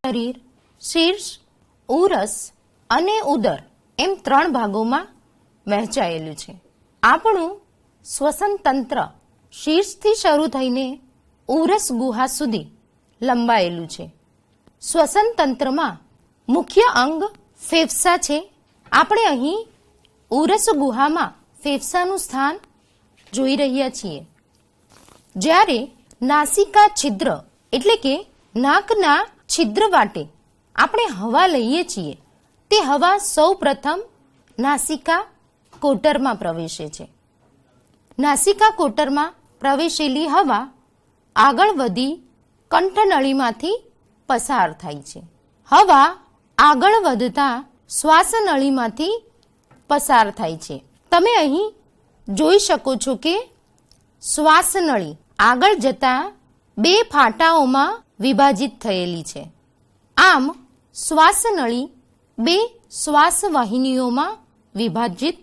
શરીર શીર્ષ, ઉરસ અને ઉદર એમ 3 ભાગોમાં વહેંચાયેલું છે. આપણું શ્વસન તંત્ર શીર્ષથી શરૂ થઈને ઉરસ ગુહા સુધી લંબાયેલું છે. શ્વસન તંત્રમાં મુખ્ય અંગ ફેફસા છે. આપણે અહીં ઉરસ ગુહામાં ફેફસાનું સ્થાન જોઈ રહ્યા છીએ. જ્યારે નાસિકા છિદ્ર એટલે કે નાકના છિદ્ર વાટે આપણે હવા લઈએ છીએ, તે હવા સૌ પ્રથમ નાસિકા કોટરમાં પ્રવેશે છે. નાસિકા કોટરમાં પ્રવેશેલી હવા આગળ વધી કંઠનળીમાંથી પસાર થાય છે. હવા આગળ વધતા શ્વાસનળીમાંથી પસાર થાય છે. તમે અહીં જોઈ શકો છો કે શ્વાસનળી આગળ જતા 2 ફાટાઓમાં વિભાજિત થયેલી છે. આમ શ્વાસનળી 2 શ્વાસવાહિનીઓમાં વિભાજિત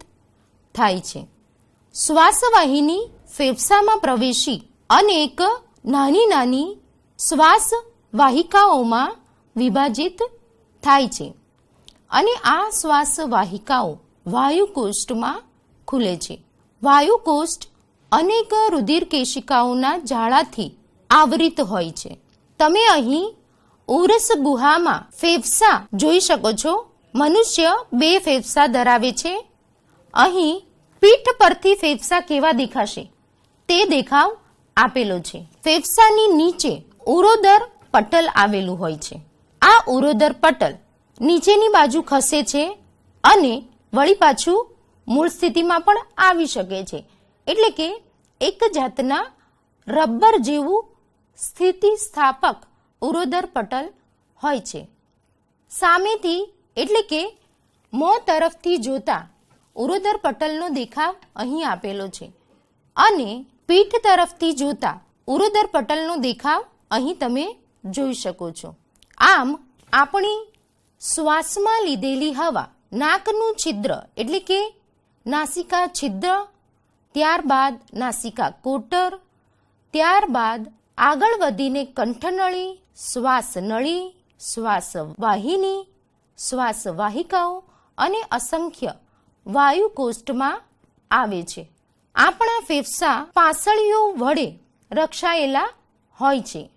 થાય છે. શ્વાસવાહિની ફેફસામાં પ્રવેશી અનેક નાની નાની શ્વાસ વાહિકાઓમાં વિભાજિત થાય છે અને આ શ્વાસ વાહિકાઓ વાયુકોષ્ઠમાં ખુલે છે. વાયુકોષ્ઠ અનેક રુધિર કેશિકાઓના જાળાથી આવૃત હોય છે. તમે અહીં ઉરસ ગુહામાં ફેફસા જોઈ શકો છો. મનુષ્ય 2 ફેફસા ધરાવે છે. અહીં પીઠ પરથી ફેફસા કેવા દેખાશે તે દેખાવ આપેલો છે. ફેફસાની નીચે ઉરોદર પટલ આવેલું હોય છે. આ ઉરોદર પટલ નીચેની બાજુ ખસે છે અને વળી પાછું મૂળ સ્થિતિમાં પણ આવી શકે છે. એટલે કે એક જાતના રબર જેવું સ્થિતિસ્થાપક ઉરોદર પટલ હોય છે. સામેથી એટલે કે મોં તરફથી જોતા ઉરોદર પટલનો દેખાવ અહીં આપેલો છે અને પીઠ તરફથી જોતા ઉરોદર પટલનો દેખાવ અહીં તમે જોઈ શકો છો. આમ આપણી શ્વાસમાં લીધેલી હવા નાકનું છિદ્ર એટલે કે નાસિકા છિદ્ર, ત્યારબાદ નાસિકા કોટર, ત્યારબાદ આગળ વધીને કંઠનળી, શ્વાસનળી, શ્વાસવાહિની, શ્વાસવાહિકાઓ અને અસંખ્ય વાયુકોષ્ઠમાં આવે છે. આપણા ફેફસા પાસળીઓ વડે રક્ષાયેલા હોય છે.